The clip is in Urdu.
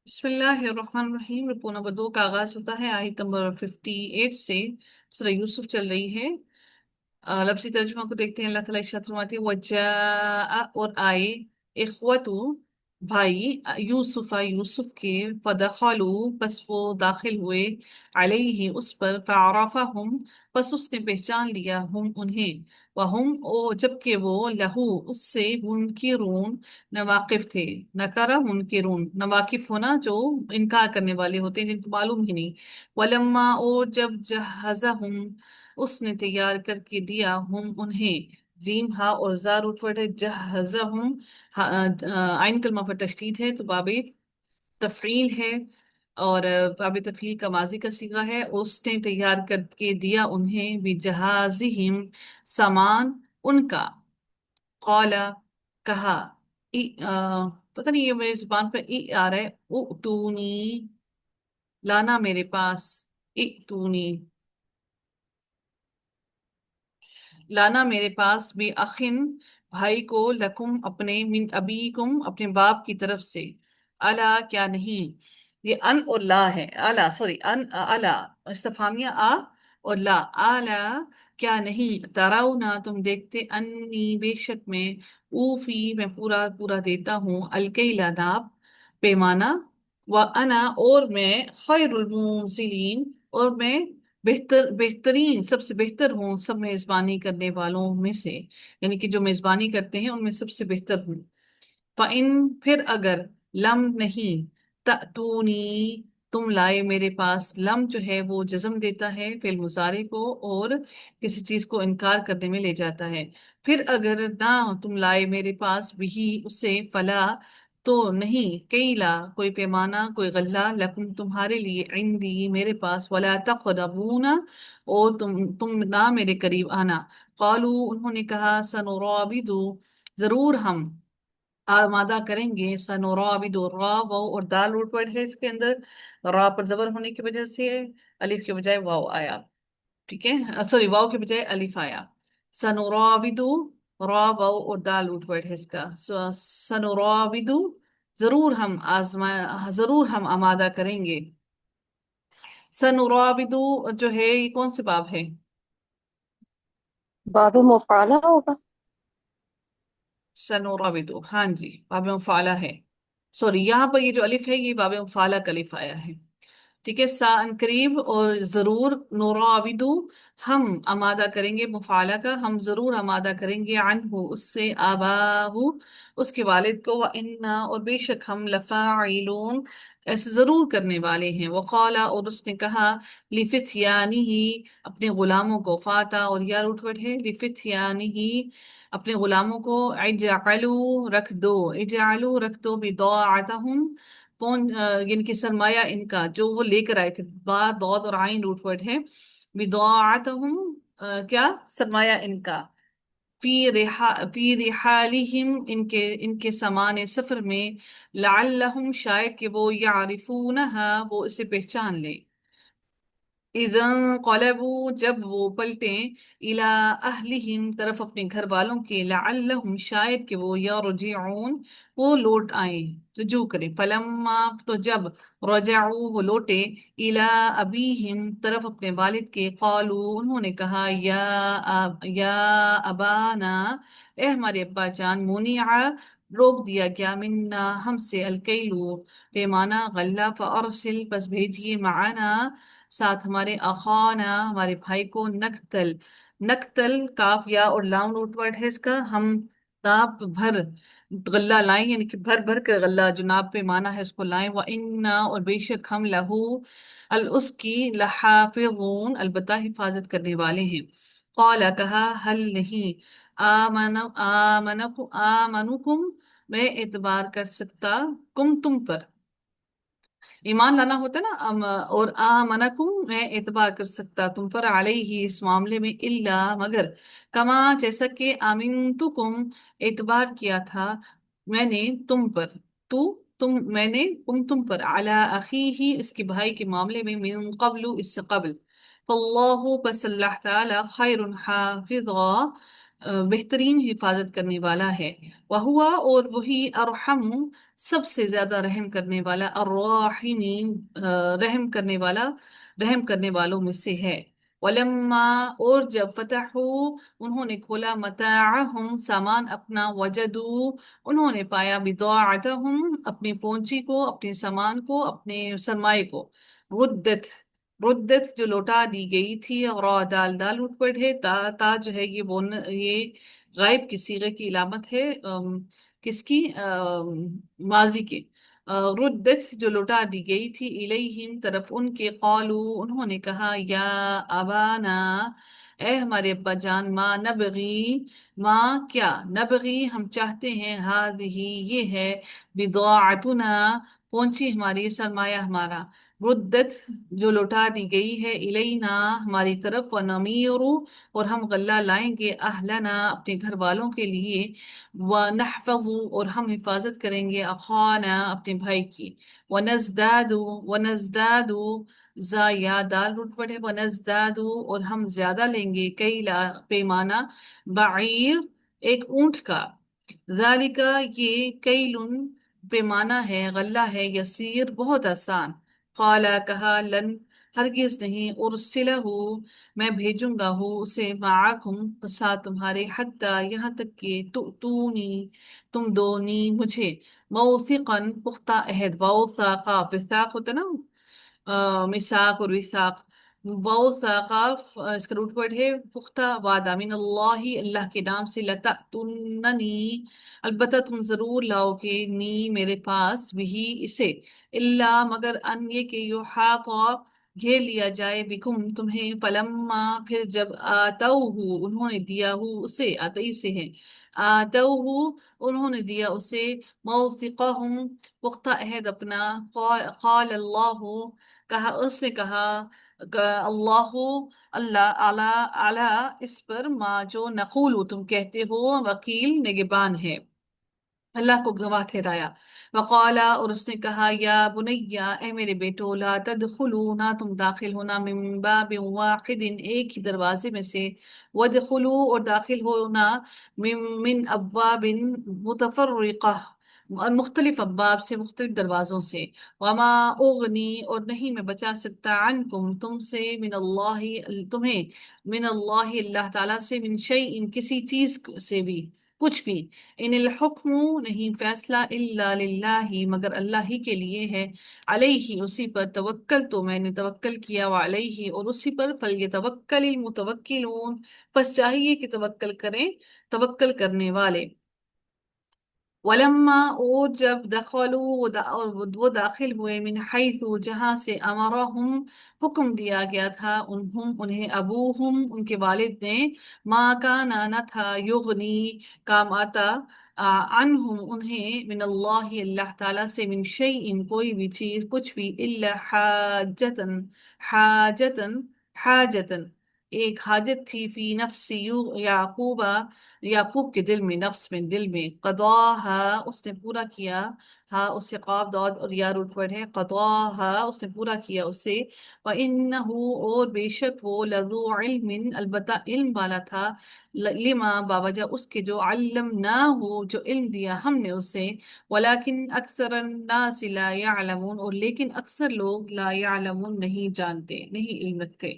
بسم اللہ الرحمن الرحیم، رکوع نمبر 2 کا آغاز ہوتا ہے آیت نمبر 58 سے۔ سورہ یوسف چل رہی ہے۔ لفظی ترجمہ کو دیکھتے ہیں۔ اللہ تعالیٰ ارشاد فرماتے ہیں وَجَاءَ اور آئے، اخوتو بھائی، یوسف یوسف کے، فدخلوا پس وہ داخل ہوئے، علیہ اس پر، فعرفہم پس اس نے پہچان لیا، ہم انہیں، وہم او جبکہ وہ لہو اس سے، منکرون نواقف تھے۔ نکرہ منکرون، نواقف ہونا جو انکار کرنے والے ہوتے ہیں، جن کو معلوم ہی نہیں۔ ولما اور جب جہزہم اس نے تیار کر کے دیا، ہم انہیں، جیم ہا اور زا روٹ ورڈ ہے، جہزہم، عین کلمہ پر تشدید ہے تو باب تفعیل ہے، اور باب تفعیل کا ماضی کا صیغہ ہے۔ اس نے تیار کر کے دیا انہیں، بجہازہم سامان ان کا، قال کہا، پتہ نہیں یہ میری زبان پہ ای آ رہا ہے، ائتونی لانا میرے پاس، ائتونی لانا میرے پاس، بھی اخن بھائی کو، لکم اپنے، من ابیکم اپنے باپ کی طرف سے، الا کیا نہیں، یہ ان اور لا ہے، الا سوری ان الا استفہامیہ آ اور لا، الا کیا نہیں، تراؤنا تم دیکھتے، انی بے شک میں، اوفی میں پورا پورا دیتا ہوں، الکیلا ناپ پیمانہ، وانا اور میں، خیر المنزلین اور میں بہترین سب سے بہتر ہوں سب میزبانی کرنے والوں میں سے، یعنی کہ جو میزبانی کرتے ہیں ان میں سب سے بہتر ہوں۔ فَإِن پھر اگر، لم نہیں، تَأْتُونِی تم لائے میرے پاس، لم جو ہے وہ جزم دیتا ہے فعل مضارع کو اور کسی چیز کو انکار کرنے میں لے جاتا ہے۔ پھر اگر نہ تم لائے میرے پاس بھی اسے، فلا تو نہیں، کیلا کوئی پیمانہ کوئی غلہ، لکم تمہارے لیے، عندی میرے پاس، ولا تقربون اور تم نہ میرے قریب آنا۔ قالو انہوں نے کہا، سنرابد ضرور ہم آمادہ کریں گے، سنرابد را واو اور دال روٹ ورڈ ہے اس کے اندر، را پر زبر ہونے کی وجہ سے الف کے بجائے واو آیا، ٹھیک ہے، سوری واو کے بجائے الف آیا۔ سنراودو را واو اور دال روٹ ورڈ ہے اس کا، سنراودو ضرور ہم آمادہ کریں گے۔ سنراودو جو ہے یہ کون سے باب ہے؟ باب مفعلہ ہوگا۔ سنراودو، ہاں جی باب مفعلہ ہے، سوری یہاں پر یہ جو الف ہے یہ باب مفعلہ کا الف آیا ہے، ٹھیک ہے۔ سا ان قریب اور ضرور، نراودو ہم آمادہ کریں گے، مفعلہ کا، ہم ضرور آمادہ کریں گے، عنہ اس سے، آباہ اس کے والد کو، وَإِنَّا اور بے شک ہم، لفاعلون ایسے ضرور کرنے والے ہیں۔ وقالا اور اس نے کہا، لفتیانہ اپنے غلاموں کو، فاتا اور یا روٹ ورڈ ہے، لفتیانہ اپنے غلاموں کو، اجعلوا رکھ دو، اجعلوا رکھ دو، بضاعتہم یعنی کہ سرمایہ ان کا جو وہ لے کر آئے تھے، با دود اور عین روٹ ورڈ ہے، بضاعتہم کیا سرمایہ ان کا، فی رحالہم ان کے سامان سفر میں، لعلہم شاید کہ وہ، یعرفونہا وہ اسے پہچان لیں، اذا انقلبوا جب وہ پلٹیں، الی اہلہم طرف اپنے گھر والوں کے، لعلہم شاید کہ وہ، یرجعون وہ لوٹ آئیں رجوع کریں، فلما تو جب، رجعوا وہ لوٹے، الی ابیہم طرف اپنے والد کے، قالوا انہوں نے کہا، یا ابانا اے ہمارے ابا جان، منع روک دیا گیا، منا ہم سے، الکیلو پیمانہ، غلہ، فارسل بس بھیجیے، معنا ساتھ ہمارے، اخانا ہمارے بھائی کو، نکتل نکتل کاف یا اور لام روٹ ورڈ ہے اس کا، ہم ناپ بھر غلہ لائیں، یعنی کہ بھر بھر کے غلہ جو ناپ پہ مانا ہے اس کو لائیں، وَإِنَّا اور بے شک ہم، لہو اس کی، لحافظون البتہ حفاظت کرنے والے ہیں۔ قال کہا، حل نہیں، آمنکم میں اعتبار کر سکتا، کم تم پر، ایمان لانا ہوتا ہے نا، اور آمنکم میں اعتبار کر سکتا تم پر، علیہ اس معاملے میں، الا مگر، کما جیسا کہ، آمنتکم اعتبار کیا تھا میں نے تم پر، میں نے تم پر، علی اخیہ اس کے بھائی کے معاملے میں، من قبل اس سے قبل، فاللہ پس اللہ تعالی، خیر حافظا بہترین حفاظت کرنے والا ہے، وہوا اور وہی ارحم سب سے زیادہ رحم کرنے والا، الراحمین رحم کرنے والا رحم کرنے والوں میں سے ہے۔ ولما اور جب فتحوا انہوں نے کھولا متاعہم سامان اپنا، وجدوا انہوں نے پایا بضاعتہم اپنی پونچی کو، اپنے سامان کو، اپنے سرمائے کو، ردت ردت جو لوٹا دی گئی تھی، اور دال دال اٹھ پڑ ہے، تا تا جو ہے یہ غائب کی صیغے کی علامت ہے، کس کی؟ ماضی کے۔ ردت جو لوٹا دی گئی تھی، الیہم طرف ان کے، قالو انہوں نے کہا، یا ابانا اے ہمارے ابا جان، ماں کیا، نبغی ہم چاہتے ہیں، ہذہ یہ ہے، بضاعتنا پہنچی ہماری، سرمایہ ہمارا، ردت جو لوٹا دی گئی ہے، الینا ہماری طرف، ونمیر اور ہم غلہ لائیں گے، اہلنا اپنے گھر والوں کے لیے، ونحفظ اور ہم حفاظت کریں گے، اخانا اپنے بھائی کی، ونزداد زا یا دال روٹ پڑے، ونزداد اور ہم زیادہ لیں گے، کیلا پیمانہ، بعیر ایک اونٹ کا، ذالکا یہ کیلن پیمانہ ہے، غلہ ہے، یسیر بہت آسان، قالا کہا، لن ہرگز نہیں، ارسلہ میں بھیجوں گا ہوں اسے، معاکم ساتھ تمہارے، حتیٰ یہاں تک کہ تؤتونی تم دونی مجھے، موثقاً پختہ عہد، ووثاقا وثاق ہوتا نا، مساق اور وثاق، ووثاقا اس کا روٹ ورڈ ہے پختہ وعدہ، من اللہ اللہ کے نام سے، لتأتوننی البتہ تم ضرور لاؤ گے، نی میرے پاس، بھی اسے، اللہ مگر ان یہ کہ یحاطا گھیر لیا جائے، بکم تمہیں، فلما پھر جب آتوہ انہوں نے دیا ہو اسے، آتئی سے ہے، آتوہ انہوں نے دیا اسے، موثقہم پختہ عہد اپنا، قال اللہ کہا اس نے کہا، اللہ اللہ اعلی اس پر، ما جو نقول تم کہتے ہو، وکیل نگبان ہے، اللہ کو گواہ ٹھہرایا، وقالا اور اس نے کہا، یا بنیا اے میرے بیٹو، لا تدخلوا نہ تم داخل ہونا، من باب واحد ایک ہی دروازے میں سے، ودخلوا اور داخل ہونا، من ابواب متفرقہ اور مختلف ابواب سے، مختلف دروازوں سے، وما اغنی اور نہیں میں بچا سکتا، عنکم تم سے، من اللہ تمہیں، من اللہ اللہ تعالیٰ سے، من شیء کسی چیز سے بھی، کچھ بھی، ان الحکم نہیں فیصلہ، الا للہ مگر اللہ ہی کے لیے ہے، علیہ اسی پر، توکل تو میں نے توکل کیا، وعلیہ اور اسی پر، فلیتوکل المتوکلون پس چاہیے کہ توکل کریں توکل کرنے والے، ولما اور جب دخلوا اور وہ داخل ہوئے، من حیث جہاں سے، امرہم حکم دیا گیا تھا، انہیں، ابوہم ان کے والد نے، ما کانا نہ تھا، یغنی کام آتا، عنہم انہیں، من اللہ اللہ تعالیٰ سے، من شیء کوئی بھی چیز، کچھ بھی، الا حاجتن حاجتن حاجتن ایک حاجت تھی، فی نفس یعقوب یعقوب کے دل میں، نفس میں، دل میں، قضاہا اس نے پورا کیا، ہاں اس سے قاف داد اور یا روٹ ورڈ ہے، قضاہا اس نے پورا کیا اسے، وَإِنَّهُ اور بے شک وہ، لذو علم البتہ علم والا تھا، لما باوجہ اس کے، جو علمناہ جو علم دیا ہم نے اسے، ولیکن اکثر الناس لا يعلمون اور لیکن اکثر لوگ، لا يعلمون نہیں جانتے، نہیں علم رکھتے۔